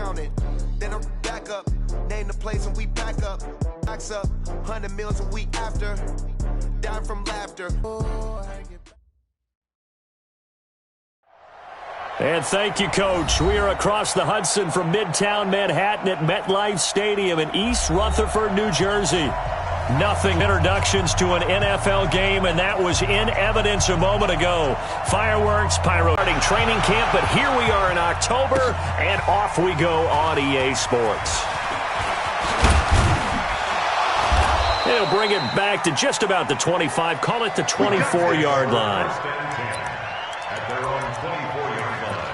counted. Then I back up, name the place and we back up. Backs up, 100 meals a week after. Down from laughter. And thank you, Coach. We are across the Hudson from Midtown Manhattan at MetLife Stadium in East Rutherford, New Jersey. Nothing introductions to an NFL game, and that was in evidence a moment ago. Fireworks, pyro starting training camp, but here we are in October, and off we go on EA Sports. They'll bring it back to just about the 25, call it the 24-yard line. At their own 24-yard line.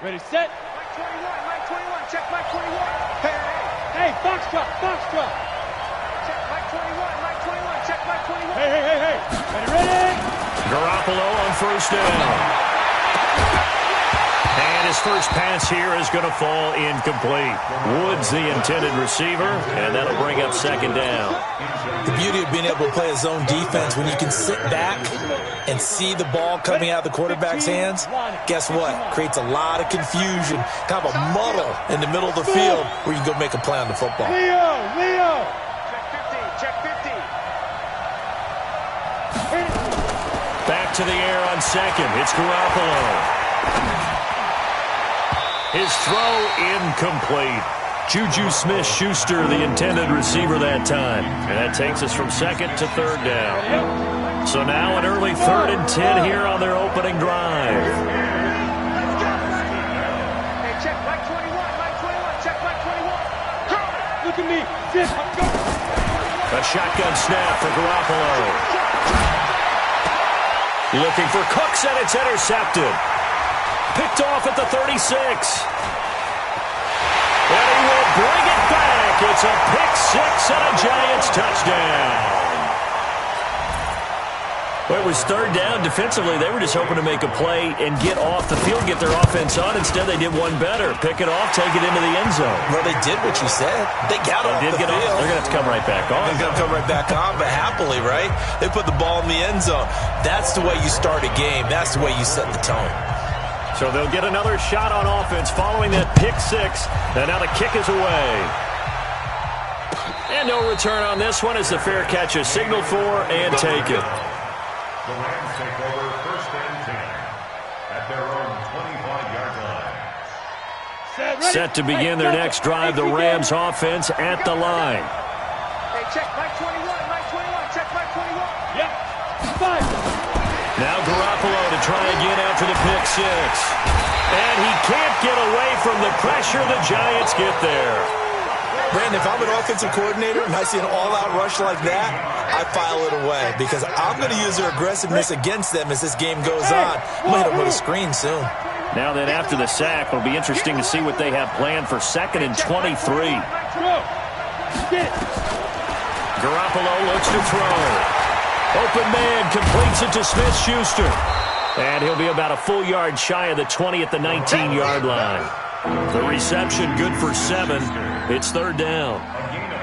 Ready, set. Mike 21, check Mike 21. Hey, Foxtrot. Check Mike 21, check Mike 21. Hey. Ready. Garoppolo on first down. And his first pass here is going to fall incomplete. Woods the intended receiver, and that'll bring up second down. The beauty of being able to play a zone defense when you can sit back and see the ball coming out of the quarterback's hands, guess what? Creates a lot of confusion, kind of a muddle in the middle of the field where you can go make a play on the football. Leo. Check 50. Back to the air on second. It's Garoppolo. His throw incomplete. Juju Smith-Schuster, the intended receiver that time. And that takes us from second to third down. So now an early 3rd and 10 here on their opening drive. Hey, check Mike 21, check Mike 21. Look at me. A shotgun snap for Garoppolo. Looking for Cooks, and it's intercepted. Picked off at the 36. And he will bring it back. It's a pick six and a Giants touchdown. Well, it was third down. Defensively, they were just hoping to make a play and get off the field, get their offense on. Instead, they did one better. Pick it off, take it into the end zone. Well, they did what you said. They got off the field. They're going to have to come right back on. They're going to come right back on, but happily, right? They put the ball in the end zone. That's the way you start a game. That's the way you set the tone. So they'll get another shot on offense following that pick six. And now the kick is away. And no return on this one as the fair catch is signaled for and taken. The Rams take over 1st and 10 at their own 25-yard line. Set to begin their next drive, the Rams offense at the line. Hey, check Mike 21, check Mike 21. Yep. 5. Now Garoppolo to try again after the pick six. And he can't get away from the pressure. The Giants get there. Brandon, if I'm an offensive coordinator and I see an all-out rush like that, I file it away because I'm going to use their aggressiveness against them as this game goes on. I'm going to hit them with a screen soon. Now then, after the sack, it'll be interesting to see what they have planned for 2nd and 23. Garoppolo looks to throw. Open man completes it to Smith-Schuster. And he'll be about a full yard shy of the 20 at the 19-yard line. The reception good for 7. It's 3rd down.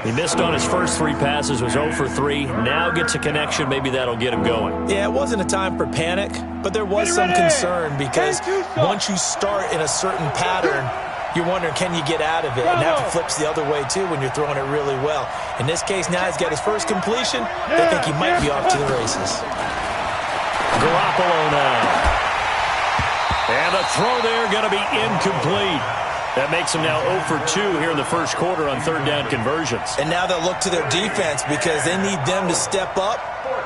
He missed on his first 3 passes, was 0 for 3. Now gets a connection. Maybe that'll get him going. Yeah, it wasn't a time for panic, but there was some concern because once you start in a certain pattern, you're wondering, can you get out of it? And that flips the other way, too, when you're throwing it really well. In this case, now he's got his first completion. They think he might be off to the races. Garoppolo now. And the throw there going to be incomplete. That makes him now 0 for 2 here in the first quarter on 3rd down conversions. And now they'll look to their defense because they need them to step up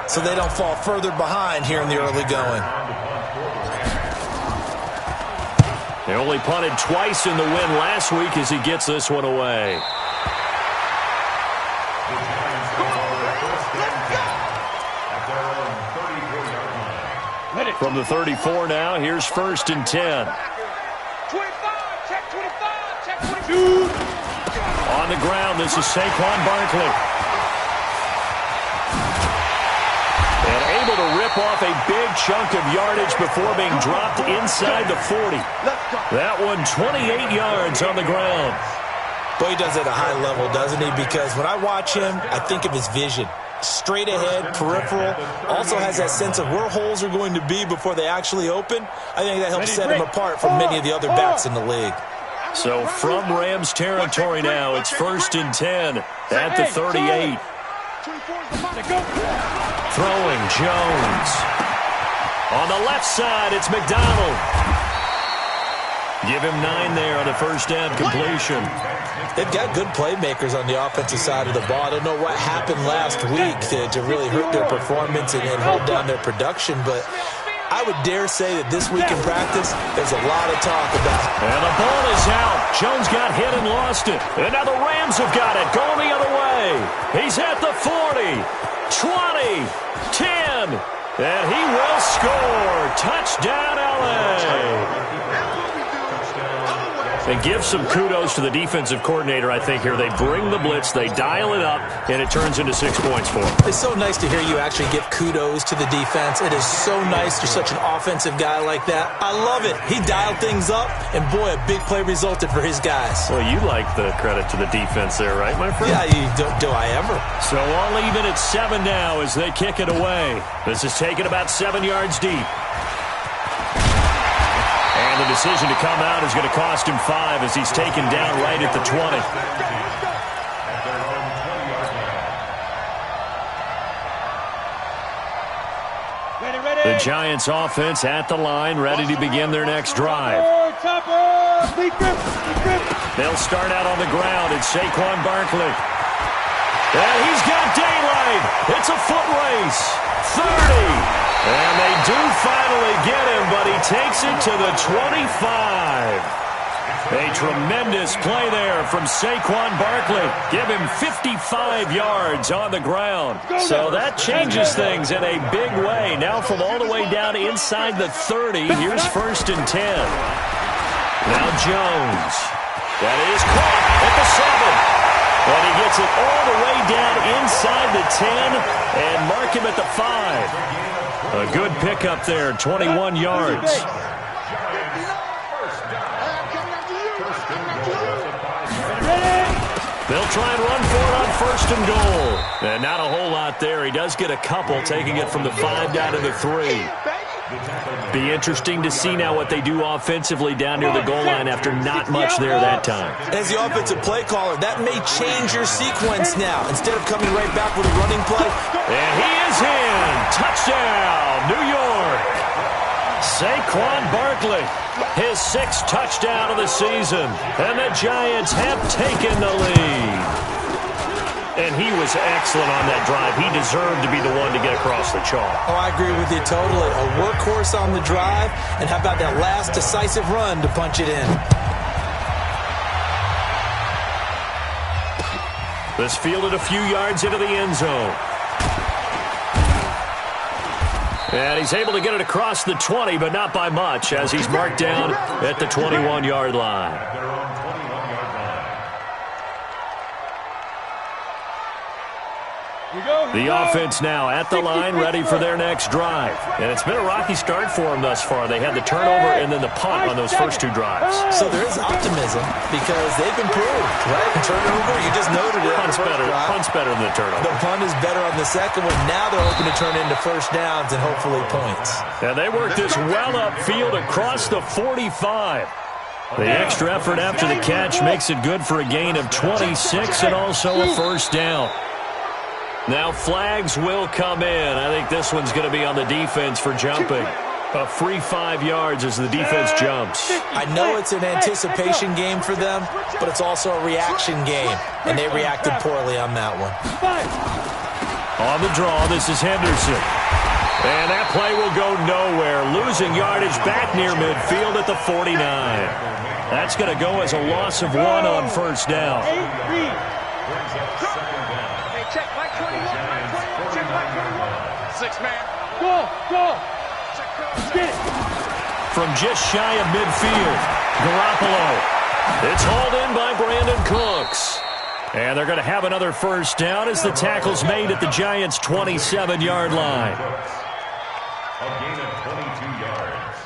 so they don't fall further behind here in the early going. They only punted twice in the win last week as he gets this one away. From the 34 now, here's 1st and 10. 25, check 22. On the ground, this is Saquon Barkley. And able to rip off a big chunk of yardage before being dropped inside the 40. That one 28 yards on the ground. Boy, he does it at a high level, doesn't he? Because when I watch him, I think of his vision. Straight ahead, peripheral, also has that sense of where holes are going to be before they actually open. I think that helps set him apart from many of the other backs in the league. So from Rams territory now, it's 1st and 10 at the 38. Throwing Jones. On the left side, it's McDonald. Give him 9 there on the first down completion. They've got good playmakers on the offensive side of the ball. I don't know what happened last week to really hurt their performance and hold down their production, but I would dare say that this week in practice, there's a lot of talk about. And the ball is out. Jones got hit and lost it. And now the Rams have got it, going the other way. He's at the 40, 20, 10, and he will score. Touchdown, L.A. And give some kudos to the defensive coordinator, I think, here. They bring the blitz, they dial it up, and it turns into 6 points for them. It's so nice to hear you actually give kudos to the defense. It is so nice you're such an offensive guy like that. I love it. He dialed things up, and boy, a big play resulted for his guys. Well, you like the credit to the defense there, right, my friend? Yeah, do I ever. So all even at 7 now as they kick it away. This is taken about 7 yards deep. And the decision to come out is going to cost him 5 as he's taken down right at the 20. The Giants offense at the line, ready to begin their next drive. They'll start out on the ground. It's Saquon Barkley. And he's got daylight. It's a foot race. 30. And they do finally get him, but he takes it to the 25. A tremendous play there from Saquon Barkley. Give him 55 yards on the ground. So that changes things in a big way. Now from all the way down inside the 30, here's 1st and 10. Now Jones. That is caught at the 7. And he gets it all the way down inside the 10 and mark him at the 5. A good pickup there, 21 yards. They'll try and run for it on 1st and goal. And not a whole lot there. He does get a couple, taking it from the 5 down to the 3. Be interesting to see now what they do offensively down near the goal line after not much there that time. As the offensive play caller, that may change your sequence now. Instead of coming right back with a running play. And he is in. Touchdown, New York. Saquon Barkley, his 6th touchdown of the season. And the Giants have taken the lead. And he was excellent on that drive. He deserved to be the one to get across the chalk. Oh, I agree with you totally. A workhorse on the drive. And how about that last decisive run to punch it in? This fielded a few yards into the end zone. And he's able to get it across the 20, but not by much, as he's marked down at the 21-yard line. The offense now at the line, ready for their next drive. And it's been a rocky start for them thus far. They had the turnover and then the punt on those first 2 drives. So there is optimism because they've improved, right? Turnover, you just noted it. Punt's better than the turnover. The punt is better on the second one. Now they're hoping to turn into first downs and hopefully points. And they work this well upfield across the 45. The extra effort after the catch makes it good for a gain of 26 and also a first down. Now flags will come in. I think this one's going to be on the defense for jumping. A free 5 yards as the defense jumps. I know it's an anticipation game for them, but it's also a reaction game, and they reacted poorly on that one. On the draw, this is Henderson. And that play will go nowhere. Losing yardage back near midfield at the 49. That's going to go as a loss of 1 on first down. Check Mike 21, Mike 21, check Mike 21. 6-man. Go. From just shy of midfield, Garoppolo. It's hauled in by Brandon Cooks. And they're going to have another first down as the tackle's made at the Giants' 27-yard line. A gain of 22 yards.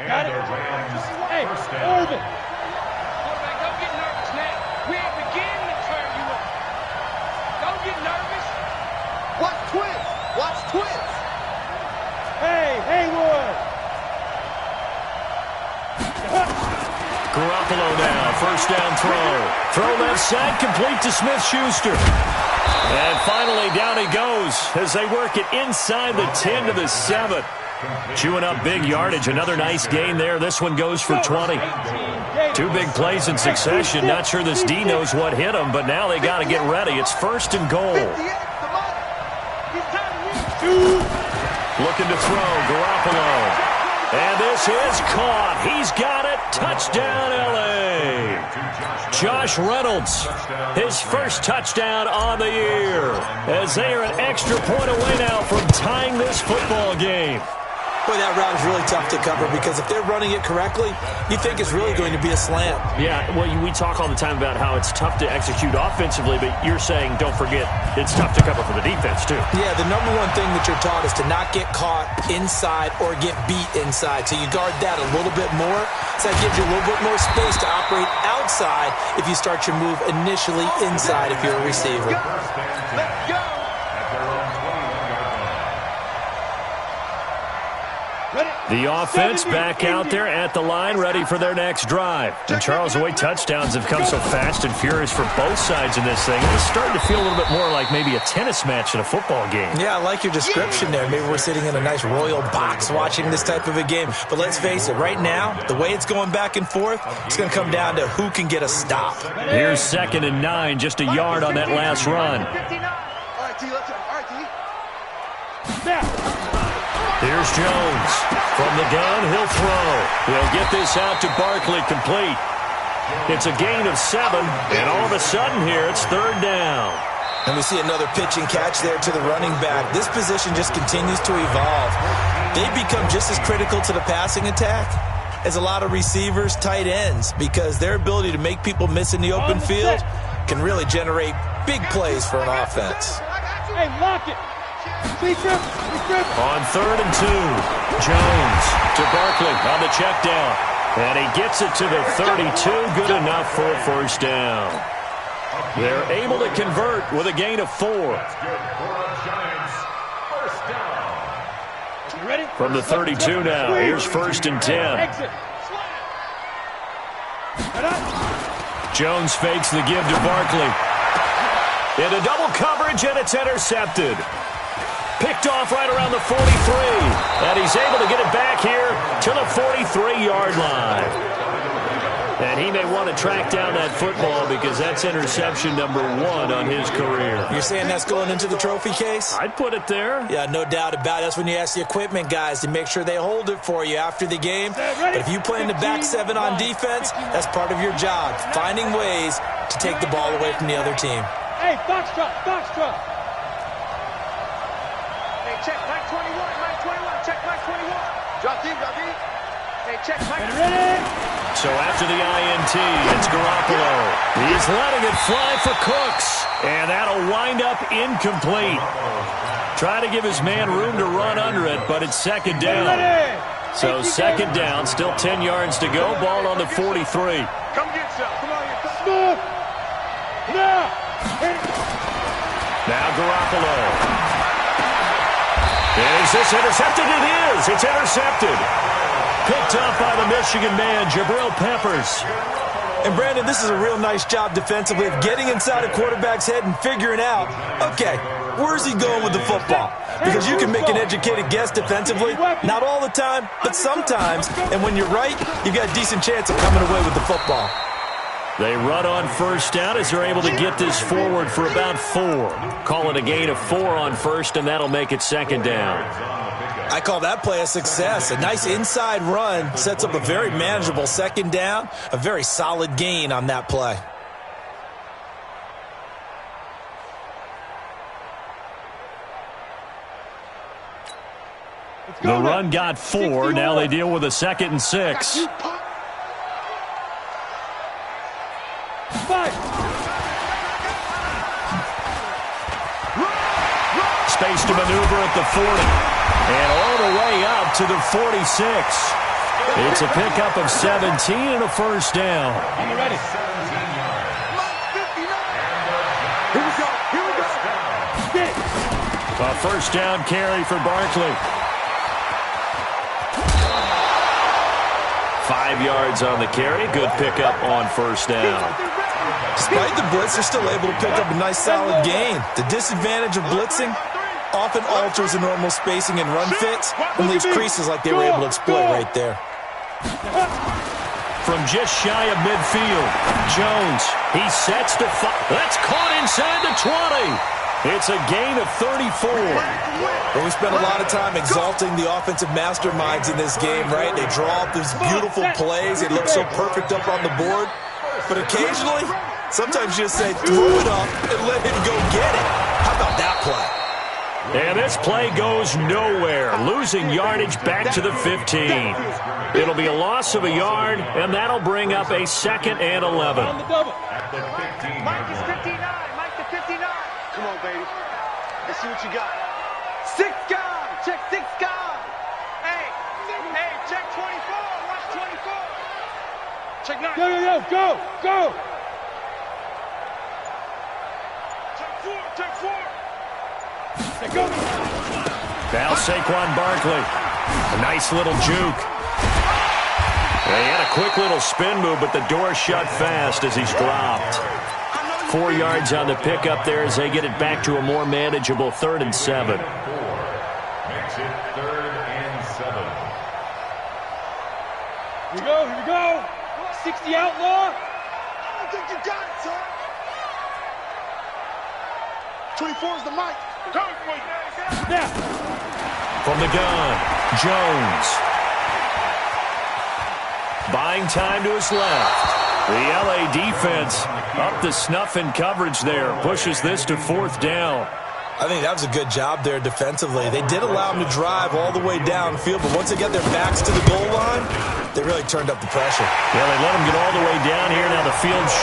And Got it. the Rams Hey, first down. Irvin. Quarterback, don't get nervous now. We ain't beginning to turn you up. Don't get nervous. Watch twins. Watch twins. Hey, Haywood. Garoppolo now, first down throw. Throw left side, complete to Smith-Schuster. And finally, down he goes as they work it inside the 10 to the 7. Chewing up big yardage. Another nice gain there. This one goes for 20. Two big plays in succession. Not sure this D knows what hit him, but now they got to get ready. It's first and goal. Looking to throw, Garoppolo. And this is caught. He's got it. Touchdown, L.A. Josh Reynolds, his first touchdown on the year, as they are an extra point away now from tying this football game. Boy, that route is really tough to cover because if they're running it correctly, you think it's really going to be a slant. Yeah, well, we talk all the time about how it's tough to execute offensively, but you're saying, don't forget, it's tough to cover for the defense, too. Yeah, the number one thing that you're taught is to not get caught inside or get beat inside. So you guard that a little bit more. So that gives you a little bit more space to operate outside if you start your move initially inside if you're a receiver. Let's go. At their own 21-yard line. The offense back out there at the line, ready for their next drive. And Charles, the way touchdowns have come so fast and furious for both sides in this thing, it's starting to feel a little bit more like maybe a tennis match in a football game. Yeah, I like your description there. Maybe we're sitting in a nice royal box watching this type of a game. But let's face it, right now, the way it's going back and forth, it's going to come down to who can get a stop. Here's 2nd and 9, just a yard on that last run. 59. All right, T. Let's go. All right, T. Here's Jones. From the gun, he'll throw. He'll get this out to Barkley, complete. It's a gain of 7, and all of a sudden here, it's 3rd down. And we see another pitch and catch there to the running back. This position just continues to evolve. They become just as critical to the passing attack as a lot of receivers, tight ends, because their ability to make people miss in the open field can really generate big plays for an offense. Hey, lock it. On 3rd and 2, Jones to Barkley on the check down. And he gets it to the 32, good enough for a first down. They're able to convert with a gain of 4. That's good for the Giants. First down. You ready? From the 32 now, here's 1st and 10. Exit. Jones fakes the give to Barkley. Into double coverage, and it's intercepted. Picked off right around the 43. And he's able to get it back here to the 43-yard line. And he may want to track down that football because that's interception number 1 on his career. You're saying that's going into the trophy case? I'd put it there. Yeah, no doubt about it. That's when you ask the equipment guys to make sure they hold it for you after the game. But if you play in the back 7 on defense, that's part of your job, finding ways to take the ball away from the other team. Hey, Foxtrot, Foxtrot. Hey, check Mike 21, Mike 21, check Mike 21. Drop deep, drop deep. Hey, check Mike. Ready? So after the INT, it's Garoppolo. He's letting it fly for Cooks. And that'll wind up incomplete. Try to give his man room to run under it, but it's 2nd down. So 2nd down, still 10 yards to go. Ball on the 43. Come get some. Come on, you Move. Now. Now Garoppolo. Is this intercepted? It is. It's intercepted. Picked up by the Michigan man, Jabril Peppers. And, Brandon, this is a real nice job defensively of getting inside a quarterback's head and figuring out, okay, where's he going with the football? Because you can make an educated guess defensively. Not all the time, but sometimes. And when you're right, you've got a decent chance of coming away with the football. They run on 1st down as they're able to get this forward for about 4. Call it a gain of 4 on 1st, and that'll make it 2nd down. I call that play a success. A nice inside run sets up a very manageable 2nd down, a very solid gain on that play. The run got 4. Now they deal with a 2nd and 6. Space to maneuver at the 40. And all the way up to the 46. It's a pickup of 17 and a first down. I'm ready. Here we go. Here we go. A first down carry for Barkley. 5 yards on the carry. Good pickup on first down. Despite the blitz, they're still able to pick up a nice solid gain. The disadvantage of blitzing often alters the normal spacing and run fits and leaves creases like they were able to exploit right there. From just shy of midfield, Jones, he sets to fire. That's caught inside the 20. It's a gain of 34. Well, we spent a lot of time exalting the offensive masterminds in this game, right? They draw up these beautiful plays. They look so perfect up on the board. But occasionally, sometimes you just say, throw it up and let him go get it. How about that play? And this play goes nowhere, losing yardage back to the 15. It'll be a loss of a yard, and that'll bring up a 2nd and 11. On the double. At the 15. Mike is 59. Mike to 59. Come on, baby. Let's see what you got. 6 guard. Check 6 guard. Hey, check 24. Watch 24. Check 9. Go. Check 4. Hey, go. Now Saquon Barkley. A nice little juke. He had a quick little spin move, but the door shut fast as he's dropped. 4 yards on the pickup there as they get it back to a more manageable 3rd and 7. Makes it 3rd and 7. Here we go. 60 outlaw. I don't think you got it, son. 24 is the mic. Now. From the gun, Jones. Buying time to his left. The LA defense up to snuff in coverage there. Pushes this to 4th down. I think that was a good job there defensively. They did allow him to drive all the way downfield, but once they got their backs to the goal line, they really turned up the pressure. Yeah, they let him get all the way down here. Now the field's